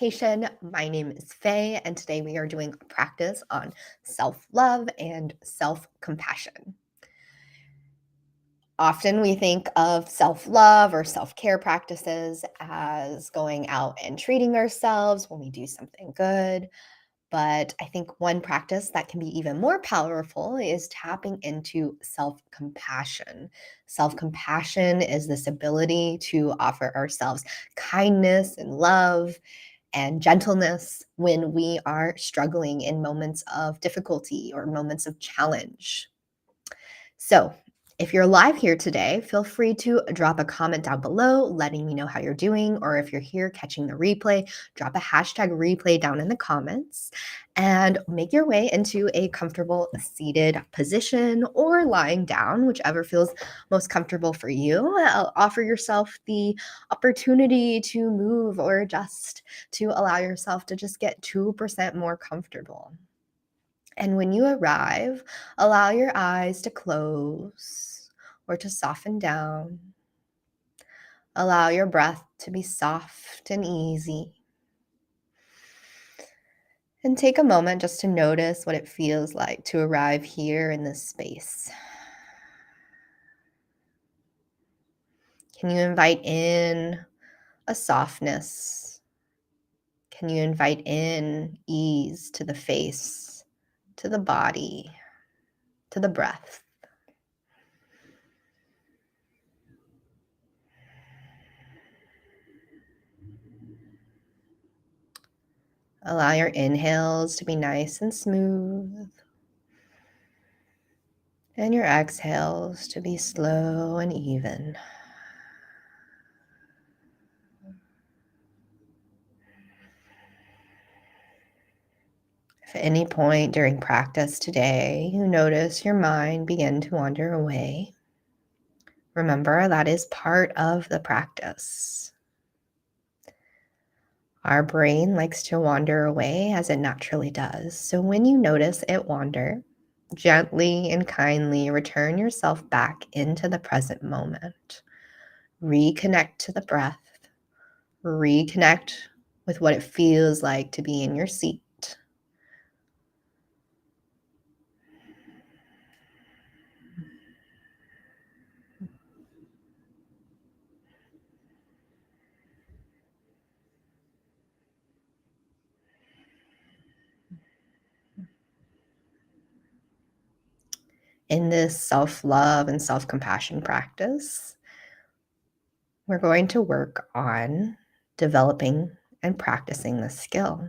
meditation. My name is Faye, and today we are doing a practice on self-love and self-compassion. Often we think of self-love or self-care practices as going out and treating ourselves when we do something good. But I think one practice that can be even more powerful is tapping into self compassion. Self compassion is this ability to offer ourselves kindness and love and gentleness when we are struggling in moments of difficulty or moments of challenge. So, if you're live here today, feel free to drop a comment down below letting me know how you're doing. Or if you're here catching the replay, drop a hashtag replay down in the comments and make your way into a comfortable seated position or lying down, whichever feels most comfortable for you. Offer yourself the opportunity to move or adjust to allow yourself to just get 2% more comfortable. And when you arrive, allow your eyes to close or to soften down. Allow your breath to be soft and easy. And take a moment just to notice what it feels like to arrive here in this space. Can you invite in a softness? Can you invite in ease to the face, to the body, to the breath? Allow your inhales to be nice and smooth, and your exhales to be slow and even. If at any point during practice today you notice your mind begin to wander away, remember that is part of the practice. Our brain likes to wander away as it naturally does. So when you notice it wander, gently and kindly return yourself back into the present moment. Reconnect to the breath. Reconnect with what it feels like to be in your seat. In this self-love and self-compassion practice, we're going to work on developing and practicing this skill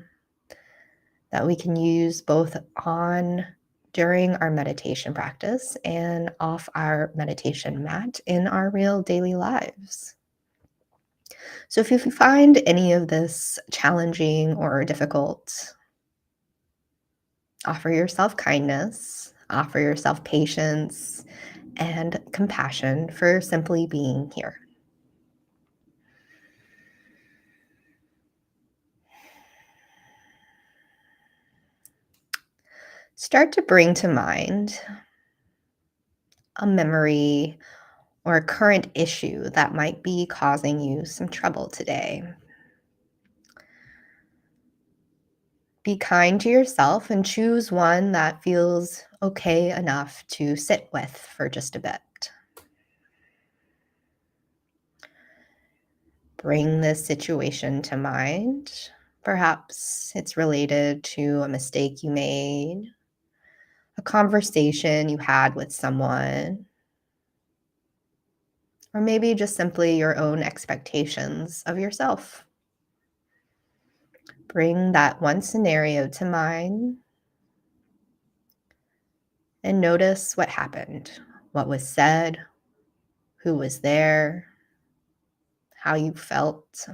that we can use both on during our meditation practice and off our meditation mat in our real daily lives. So if you find any of this challenging or difficult, offer yourself kindness, offer yourself patience and compassion for simply being here. Start to bring to mind a memory or a current issue that might be causing you some trouble today. Be kind to yourself and choose one that feels okay enough to sit with for just a bit. Bring this situation to mind. Perhaps it's related to a mistake you made, a conversation you had with someone, or maybe just simply your own expectations of yourself. Bring that one scenario to mind and notice what happened, what was said, who was there, how you felt.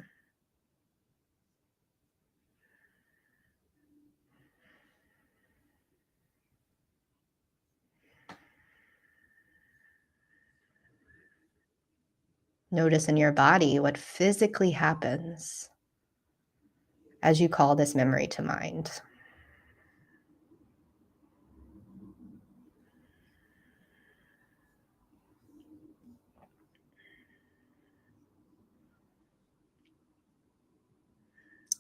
Notice in your body what physically happens as you call this memory to mind.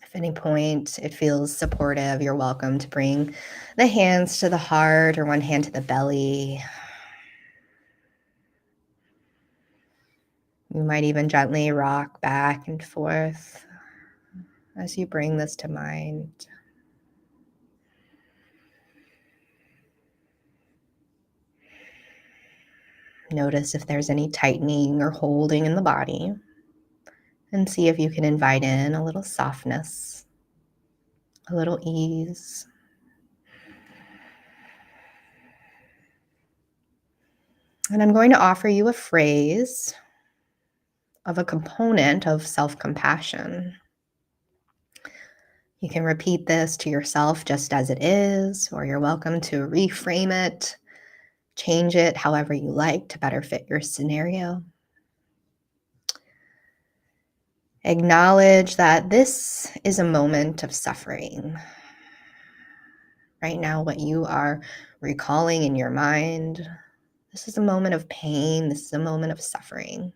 If any point it feels supportive, you're welcome to bring the hands to the heart or one hand to the belly. You might even gently rock back and forth as you bring this to mind. Notice if there's any tightening or holding in the body, and see if you can invite in a little softness, a little ease. And I'm going to offer you a phrase of a component of self-compassion. You can repeat this to yourself just as it is, or you're welcome to reframe it, change it however you like to better fit your scenario. Acknowledge that this is a moment of suffering. Right now, what you are recalling in your mind, this is a moment of pain. This is a moment of suffering.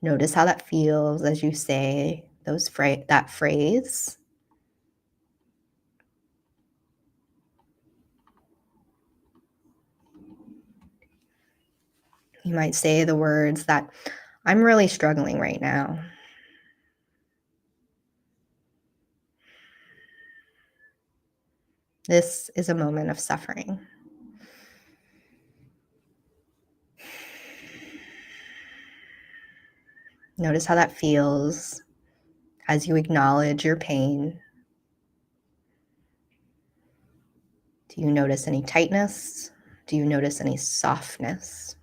Notice how that feels as you say that phrase. You might say the words that I'm really struggling right now. This is a moment of suffering. Notice how that feels as you acknowledge your pain. Do you notice any tightness? Do you notice any softness?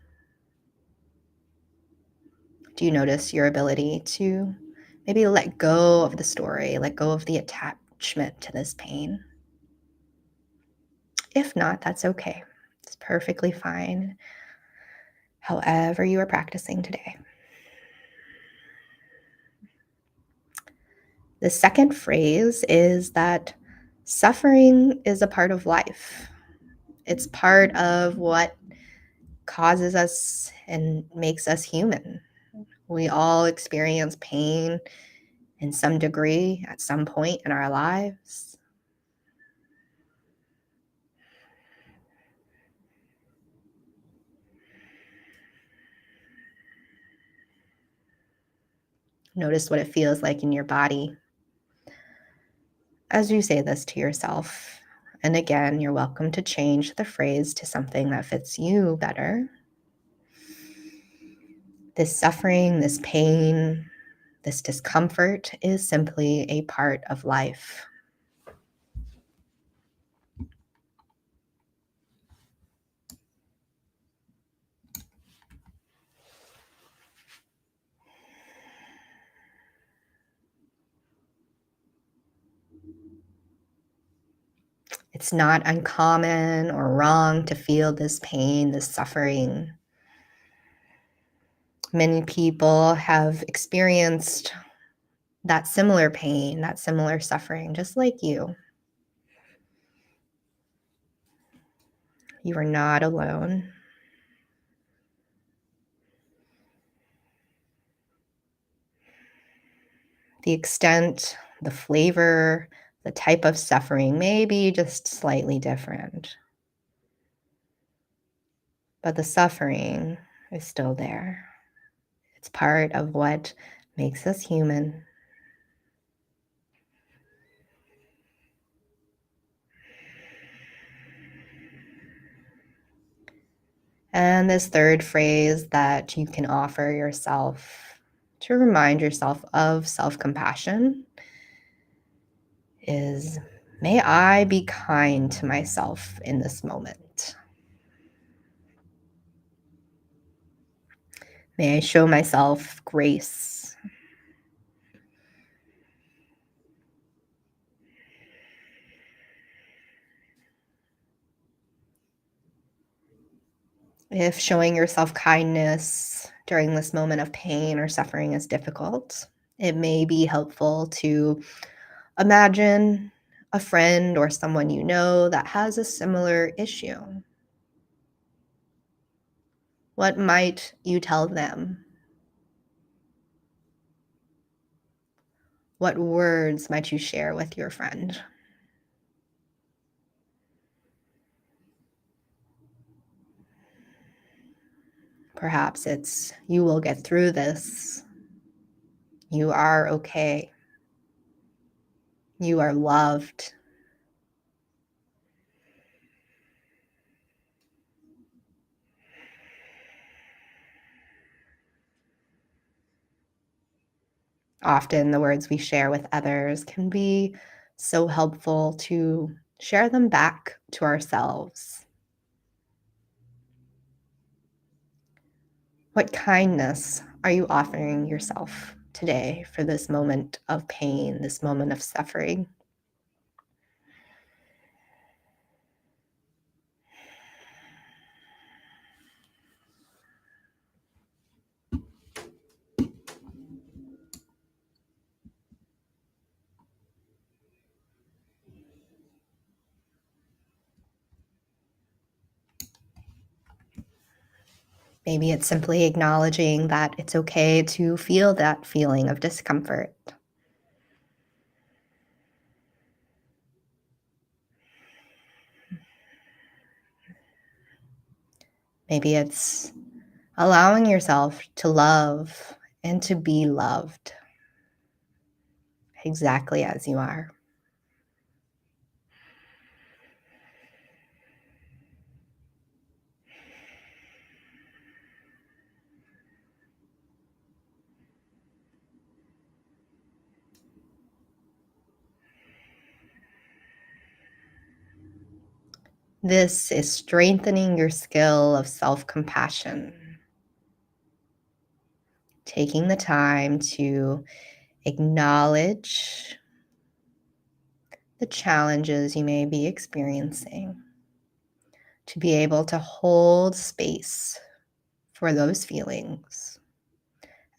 Do you notice your ability to maybe let go of the story, let go of the attachment to this pain? If not, that's okay. It's perfectly fine, however you are practicing today. The second phrase is that suffering is a part of life. It's part of what causes us and makes us human. We all experience pain in some degree at some point in our lives. Notice what it feels like in your body as you say this to yourself. And again, you're welcome to change the phrase to something that fits you better. This suffering, this pain, this discomfort is simply a part of life. It's not uncommon or wrong to feel this pain, this suffering. Many people have experienced that similar pain, that similar suffering, just like you. You are not alone. The extent, the flavor, the type of suffering may be just slightly different, but the suffering is still there. It's part of what makes us human. And this third phrase that you can offer yourself to remind yourself of self-compassion is, may I be kind to myself in this moment. May I show myself grace. If showing yourself kindness during this moment of pain or suffering is difficult, it may be helpful to imagine a friend or someone you know that has a similar issue. What might you tell them? What words might you share with your friend? Perhaps it's, "You will get through this. You are okay. You are loved." Often the words we share with others can be so helpful to share them back to ourselves. What kindness are you offering yourself today for this moment of pain, this moment of suffering? Maybe it's simply acknowledging that it's okay to feel that feeling of discomfort. Maybe it's allowing yourself to love and to be loved exactly as you are. This is strengthening your skill of self compassion, taking the time to acknowledge the challenges you may be experiencing, to be able to hold space for those feelings,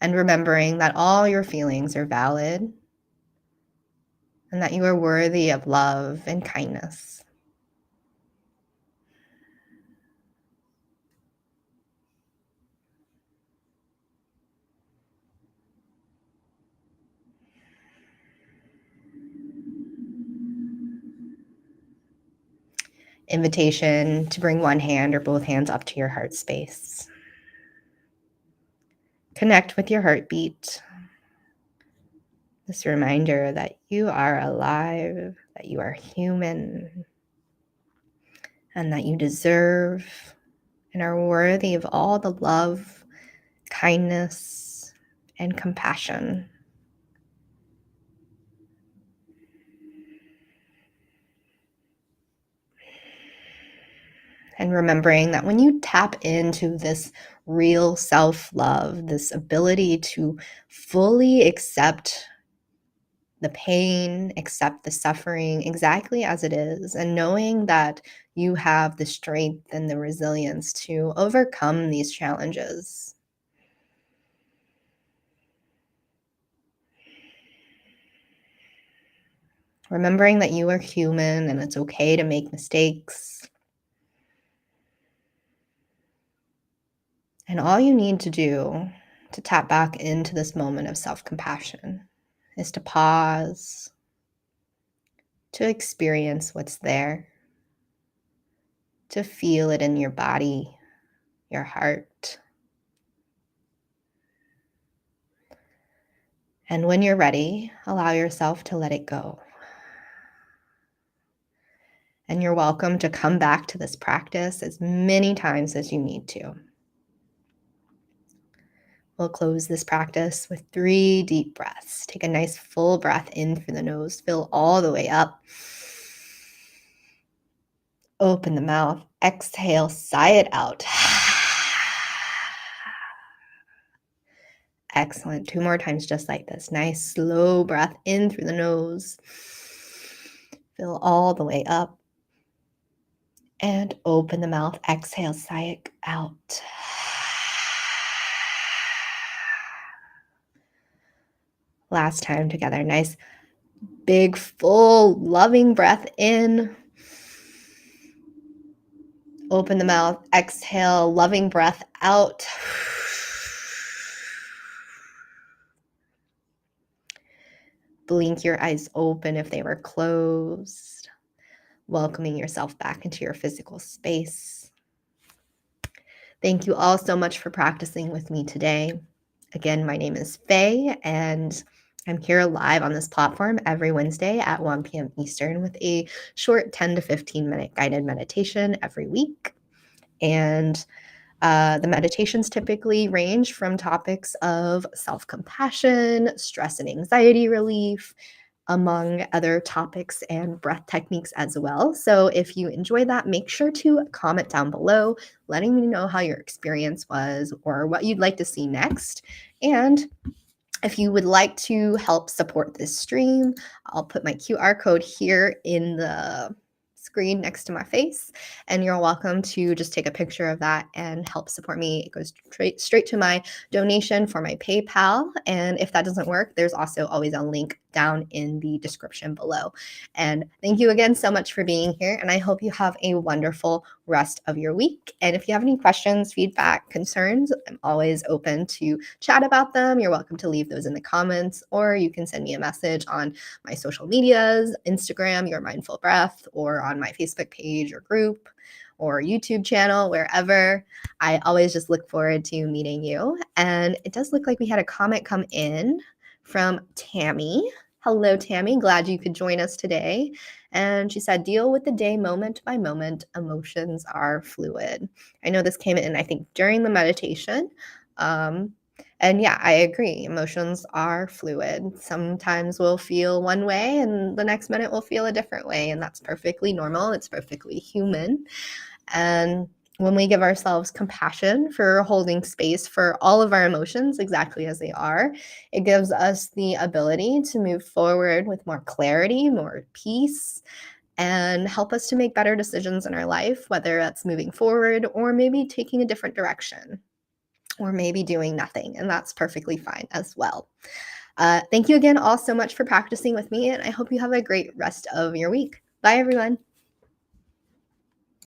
and remembering that all your feelings are valid and that you are worthy of love and kindness. Invitation to bring one hand or both hands up to your heart space. Connect with your heartbeat. This reminder that you are alive, that you are human, and that you deserve and are worthy of all the love, kindness, and compassion. And remembering that when you tap into this real self-love, this ability to fully accept the pain, accept the suffering exactly as it is, and knowing that you have the strength and the resilience to overcome these challenges. Remembering that you are human and it's okay to make mistakes. And all you need to do to tap back into this moment of self-compassion is to pause, to experience what's there, to feel it in your body, your heart. And when you're ready, allow yourself to let it go. And you're welcome to come back to this practice as many times as you need to. We'll close this practice with 3 deep breaths. Take a nice full breath in through the nose, fill all the way up. Open the mouth, exhale, sigh it out. Excellent. 2 more times just like this. Nice slow breath in through the nose. Fill all the way up. And open the mouth, exhale, sigh it out. Last time together. Nice, big, full, loving breath in. Open the mouth, exhale, loving breath out. Blink your eyes open if they were closed, welcoming yourself back into your physical space. Thank you all so much for practicing with me today. Again, my name is Faye, and I'm here live on this platform every Wednesday at 1 p.m. Eastern with a short 10 to 15 minute guided meditation every week. And the meditations typically range from topics of self-compassion, stress and anxiety relief, among other topics and breath techniques as well. So if you enjoy that, make sure to comment down below, letting me know how your experience was or what you'd like to see next. And if you would like to help support this stream, I'll put my QR code here in the screen next to my face, and you're welcome to just take a picture of that and help support me. It goes straight to my donation for my PayPal, and if that doesn't work, there's also always a link down in the description below. And thank you again so much for being here, and I hope you have a wonderful rest of your week. And if you have any questions, feedback, concerns, I'm always open to chat about them. You're welcome to leave those in the comments, or you can send me a message on my social medias, Instagram, Your Mindful Breath, or on my Facebook page or group or YouTube channel, wherever. I always just look forward to meeting you. And it does look like we had a comment come in from Tammy. Hello, Tammy. Glad you could join us today. And she said, deal with the day moment by moment. Emotions are fluid. I know this came in, I think, during the meditation. And yeah, I agree. Emotions are fluid. Sometimes we'll feel one way and the next minute we'll feel a different way. And that's perfectly normal. It's perfectly human. And when we give ourselves compassion for holding space for all of our emotions exactly as they are, it gives us the ability to move forward with more clarity, more peace, and help us to make better decisions in our life, whether that's moving forward or maybe taking a different direction, or maybe doing nothing. And that's perfectly fine as well. Thank you again all so much for practicing with me, and I hope you have a great rest of your week. Bye, everyone.